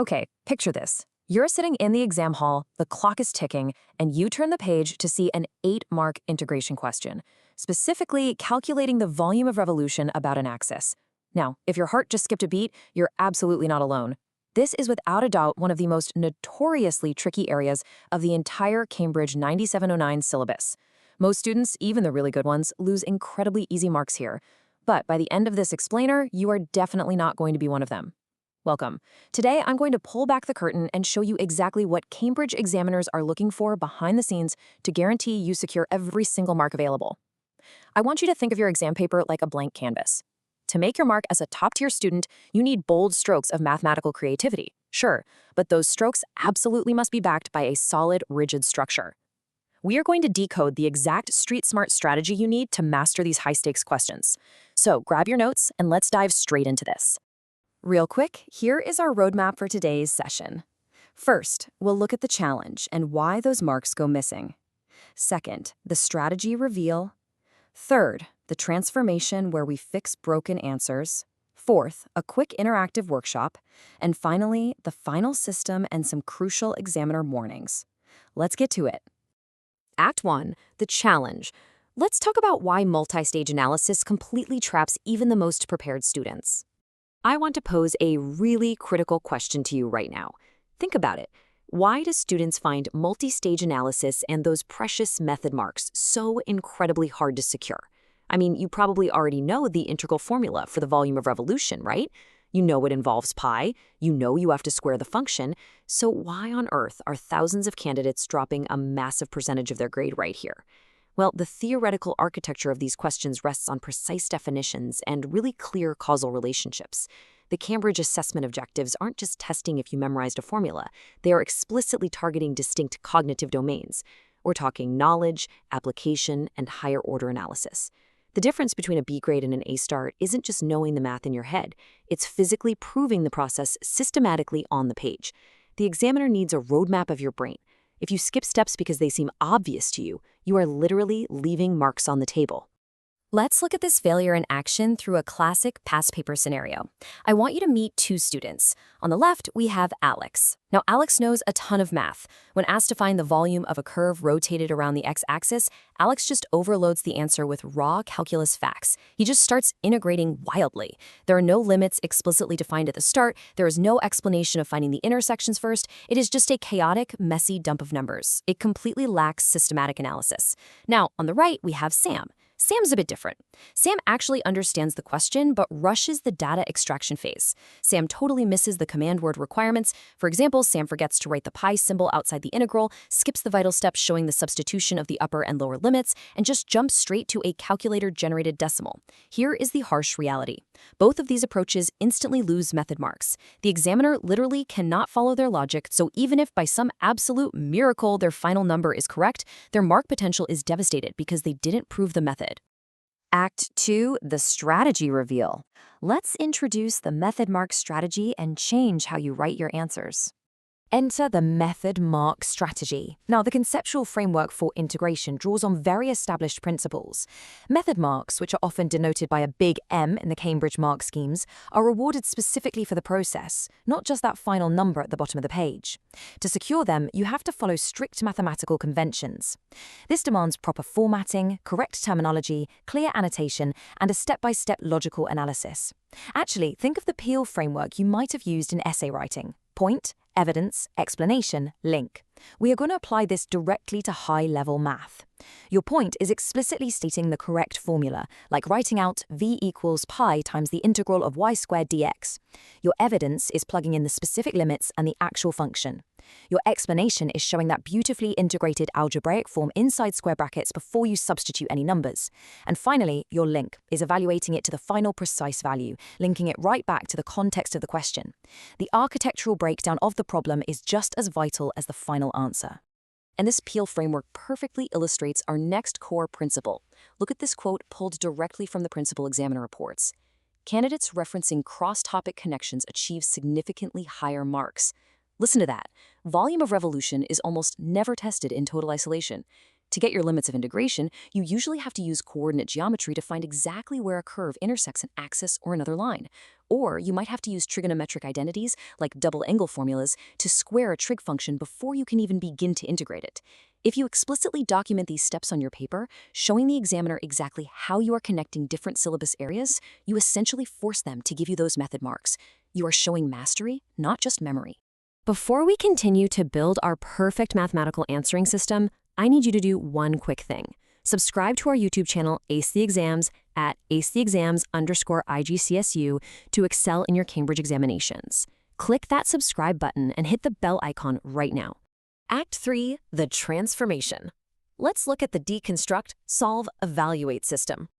Okay, picture this. You're sitting in the exam hall, the clock is ticking, and you turn the page to see an 8-mark integration question, specifically calculating the volume of revolution about an axis. Now, if your heart just skipped a beat, you're absolutely not alone. This is without a doubt one of the most notoriously tricky areas of the entire Cambridge 9709 syllabus. Most students, even the really good ones, lose incredibly easy marks here. But by the end of this explainer, you are definitely not going to be one of them. Welcome. Today, I'm going to pull back the curtain and show you exactly what Cambridge examiners are looking for behind the scenes to guarantee you secure every single mark available. I want you to think of your exam paper like a blank canvas. To make your mark as a top-tier student, you need bold strokes of mathematical creativity, sure, but those strokes absolutely must be backed by a solid, rigid structure. We are going to decode the exact street-smart strategy you need to master these high-stakes questions. So grab your notes and let's dive straight into this. Real quick, here is our roadmap for today's session. First, we'll look at the challenge and why those marks go missing. Second, the strategy reveal. Third, the transformation where we fix broken answers. Fourth, a quick interactive workshop. And finally, the final system and some crucial examiner warnings. Let's get to it. Act 1, the challenge. Let's talk about why multi-stage analysis completely traps even the most prepared students. I want to pose a really critical question to you right now. Think about it. Why do students find multi-stage analysis and those precious method marks so incredibly hard to secure? I mean, you probably already know the integral formula for the volume of revolution, right? You know it involves pi, you know you have to square the function, so why on earth are thousands of candidates dropping a massive percentage of their grade right here? Well, the theoretical architecture of these questions rests on precise definitions and really clear causal relationships. The Cambridge assessment objectives aren't just testing if you memorized a formula. They are explicitly targeting distinct cognitive domains. We're talking knowledge, application, and higher-order analysis. The difference between a B grade and an A star isn't just knowing the math in your head. It's physically proving the process systematically on the page. The examiner needs a roadmap of your brain. If you skip steps because they seem obvious to you, you are literally leaving marks on the table. Let's look at this failure in action through a classic past paper scenario. I want you to meet two students. On the left, we have Alex. Now, Alex knows a ton of math. When asked to find the volume of a curve rotated around the x-axis, Alex just overloads the answer with raw calculus facts. He just starts integrating wildly. There are no limits explicitly defined at the start. There is no explanation of finding the intersections first. It is just a chaotic, messy dump of numbers. It completely lacks systematic analysis. Now, on the right, we have Sam. Sam's a bit different. Sam actually understands the question, but rushes the data extraction phase. Sam totally misses the command word requirements. For example, Sam forgets to write the pi symbol outside the integral, skips the vital steps showing the substitution of the upper and lower limits, and just jumps straight to a calculator-generated decimal. Here is the harsh reality. Both of these approaches instantly lose method marks. The examiner literally cannot follow their logic, so even if by some absolute miracle their final number is correct, their mark potential is devastated because they didn't prove the method. Act 2, the strategy reveal. Let's introduce the method mark strategy and change how you write your answers. Enter the method mark strategy. Now, the conceptual framework for integration draws on very established principles. Method marks, which are often denoted by a big M in the Cambridge mark schemes, are rewarded specifically for the process, not just that final number at the bottom of the page. To secure them, you have to follow strict mathematical conventions. This demands proper formatting, correct terminology, clear annotation, and a step-by-step logical analysis. Actually, think of the Peel framework you might have used in essay writing. Point, evidence, explanation, link. We are going to apply this directly to high-level math. Your point is explicitly stating the correct formula, like writing out v equals pi times the integral of y squared dx. Your evidence is plugging in the specific limits and the actual function. Your explanation is showing that beautifully integrated algebraic form inside square brackets before you substitute any numbers. And finally, your link is evaluating it to the final precise value, linking it right back to the context of the question. The architectural breakdown of the problem is just as vital as the final answer. And this Peel framework perfectly illustrates our next core principle. Look at this quote pulled directly from the principal examiner reports. Candidates referencing cross-topic connections achieve significantly higher marks. Listen to that. Volume of revolution is almost never tested in total isolation. To get your limits of integration, you usually have to use coordinate geometry to find exactly where a curve intersects an axis or another line. Or you might have to use trigonometric identities, like double angle formulas, to square a trig function before you can even begin to integrate it. If you explicitly document these steps on your paper, showing the examiner exactly how you are connecting different syllabus areas, you essentially force them to give you those method marks. You are showing mastery, not just memory. Before we continue to build our perfect mathematical answering system, I need you to do one quick thing. Subscribe to our YouTube channel, Ace the Exams, at acetheexams_IGCSU to excel in your Cambridge examinations. Click that subscribe button and hit the bell icon right now. Act 3, the transformation. Let's look at the deconstruct, solve, evaluate system.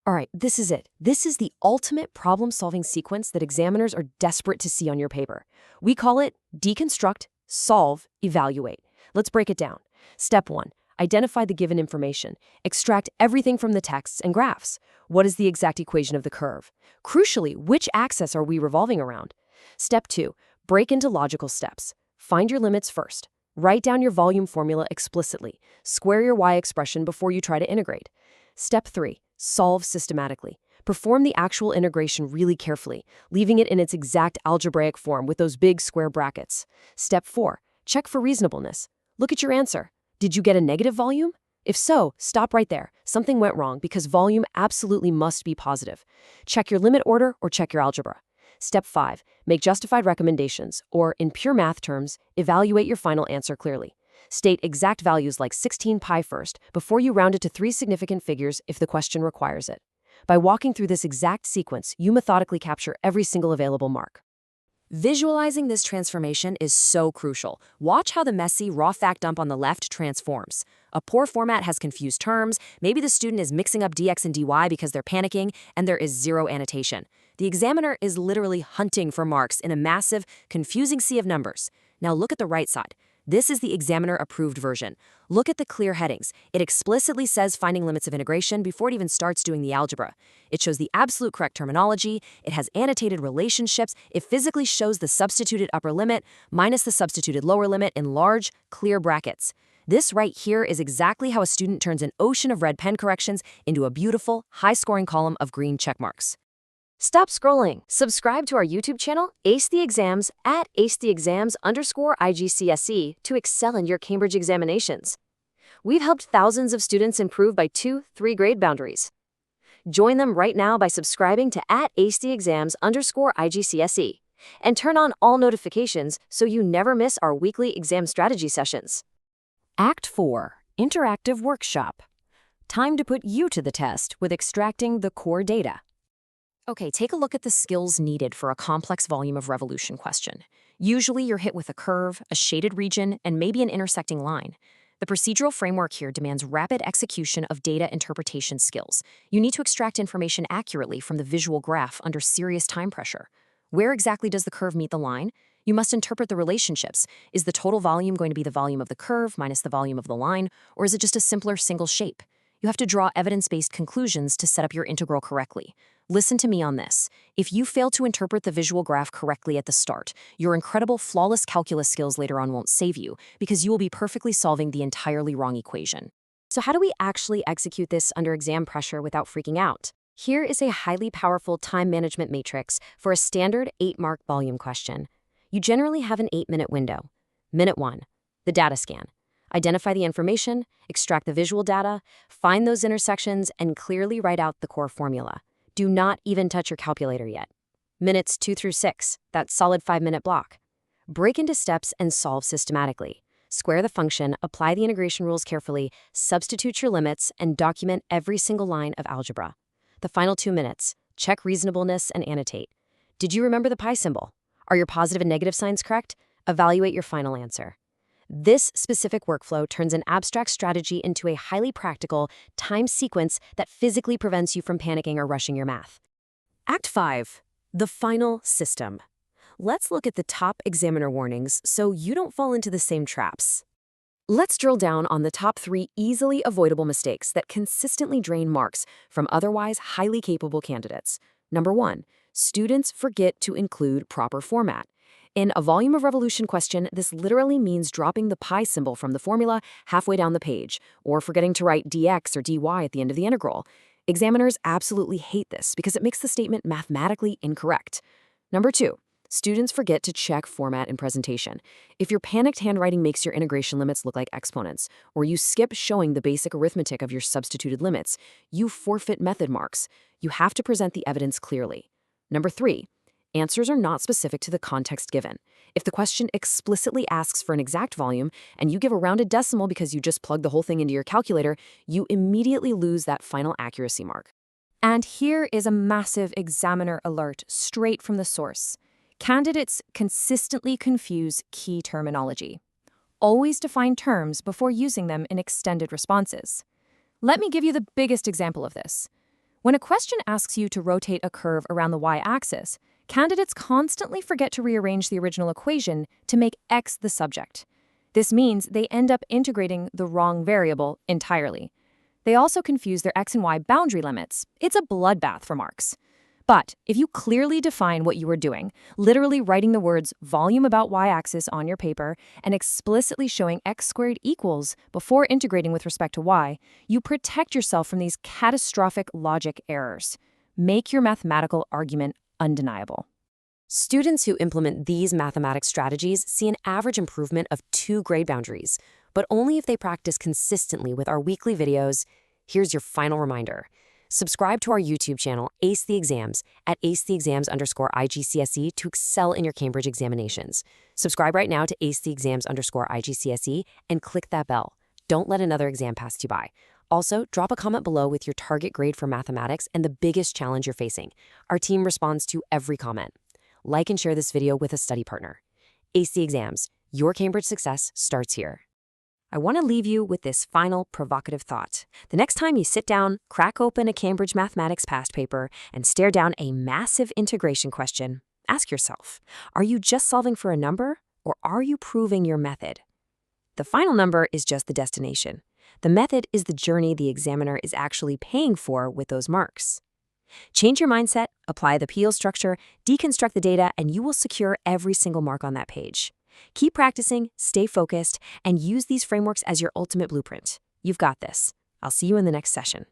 All right, this is it. This is the ultimate problem-solving sequence that examiners are desperate to see on your paper. We call it deconstruct, solve, evaluate. Let's break it down. Step 1, identify the given information. Extract everything from the texts and graphs. What is the exact equation of the curve? Crucially, which axis are we revolving around? Step 2, break into logical steps. Find your limits first. Write down your volume formula explicitly. Square your y expression before you try to integrate. Step 3, solve systematically. Perform the actual integration really carefully, leaving it in its exact algebraic form with those big square brackets. Step 4, check for reasonableness. Look at your answer. Did you get a negative volume? If so, stop right there. Something went wrong because volume absolutely must be positive. Check your limit order or check your algebra. Step 5, make justified recommendations, or in pure math terms, evaluate your final answer clearly. State exact values like 16 pi first before you round it to 3 significant figures if the question requires it. By walking through this exact sequence, you methodically capture every single available mark. Visualizing this transformation is so crucial. Watch how the messy, raw fact dump on the left transforms. A poor format has confused terms, maybe the student is mixing up dx and dy because they're panicking, and there is zero annotation. The examiner is literally hunting for marks in a massive, confusing sea of numbers. Now look at the right side. This is the examiner-approved version. Look at the clear headings. It explicitly says finding limits of integration before it even starts doing the algebra. It shows the absolute correct terminology. It has annotated relationships. It physically shows the substituted upper limit minus the substituted lower limit in large, clear brackets. This right here is exactly how a student turns an ocean of red pen corrections into a beautiful, high-scoring column of green checkmarks. Stop scrolling. Subscribe to our YouTube channel, Ace the Exams, at acetheexams_IGCSE to excel in your Cambridge examinations. We've helped thousands of students improve by 2-3 grade boundaries. Join them right now by subscribing to at acetheexams_IGCSE and turn on all notifications so you never miss our weekly exam strategy sessions. Act 4, Interactive Workshop. Time to put you to the test with extracting the core data. Okay, take a look at the skills needed for a complex volume of revolution question. Usually you're hit with a curve, a shaded region, and maybe an intersecting line. The procedural framework here demands rapid execution of data interpretation skills. You need to extract information accurately from the visual graph under serious time pressure. Where exactly does the curve meet the line? You must interpret the relationships. Is the total volume going to be the volume of the curve minus the volume of the line, or is it just a simpler single shape? You have to draw evidence-based conclusions to set up your integral correctly. Listen to me on this. If you fail to interpret the visual graph correctly at the start, your incredible flawless calculus skills later on won't save you because you will be perfectly solving the entirely wrong equation. So how do we actually execute this under exam pressure without freaking out? Here is a highly powerful time management matrix for a standard 8-mark volume question. You generally have an 8-minute window. Minute 1, the data scan. Identify the information, extract the visual data, find those intersections, and clearly write out the core formula. Do not even touch your calculator yet. Minutes 2 through 6, that solid 5-minute block. Break into steps and solve systematically. Square the function, apply the integration rules carefully, substitute your limits, and document every single line of algebra. The final 2 minutes, check reasonableness and annotate. Did you remember the pi symbol? Are your positive and negative signs correct? Evaluate your final answer. This specific workflow turns an abstract strategy into a highly practical, time sequence that physically prevents you from panicking or rushing your math. Act 5, the final system. Let's look at the top examiner warnings so you don't fall into the same traps. Let's drill down on the top 3 easily avoidable mistakes that consistently drain marks from otherwise highly capable candidates. Number 1, students forget to include proper format. In a volume of revolution question, this literally means dropping the pi symbol from the formula halfway down the page, or forgetting to write dx or dy at the end of the integral. Examiners absolutely hate this because it makes the statement mathematically incorrect. Number 2, students forget to check format and presentation. If your panicked handwriting makes your integration limits look like exponents, or you skip showing the basic arithmetic of your substituted limits, you forfeit method marks. You have to present the evidence clearly. Number 3, answers are not specific to the context given. If the question explicitly asks for an exact volume and you give a rounded decimal because you just plugged the whole thing into your calculator, you immediately lose that final accuracy mark. And here is a massive examiner alert straight from the source. Candidates consistently confuse key terminology. Always define terms before using them in extended responses. Let me give you the biggest example of this. When a question asks you to rotate a curve around the y-axis, candidates constantly forget to rearrange the original equation to make x the subject. This means they end up integrating the wrong variable entirely. They also confuse their x and y boundary limits. It's a bloodbath for marks. But if you clearly define what you are doing, literally writing the words volume about y-axis on your paper and explicitly showing x squared equals before integrating with respect to y, you protect yourself from these catastrophic logic errors. Make your mathematical argument undeniable. Students who implement these mathematics strategies see an average improvement of 2 grade boundaries, but only if they practice consistently with our weekly videos. Here's your final reminder. Subscribe to our YouTube channel, Ace the Exams, at acetheexams_IGCSE to excel in your Cambridge examinations. Subscribe right now to acetheexams_IGCSE and click that bell. Don't let another exam pass you by. Also, drop a comment below with your target grade for mathematics and the biggest challenge you're facing. Our team responds to every comment. Like and share this video with a study partner. Ace the Exams, your Cambridge success starts here. I want to leave you with this final provocative thought. The next time you sit down, crack open a Cambridge mathematics past paper, and stare down a massive integration question, ask yourself, are you just solving for a number, or are you proving your method? The final number is just the destination. The method is the journey the examiner is actually paying for with those marks. Change your mindset, apply the PEAL structure, deconstruct the data, and you will secure every single mark on that page. Keep practicing, stay focused, and use these frameworks as your ultimate blueprint. You've got this. I'll see you in the next session.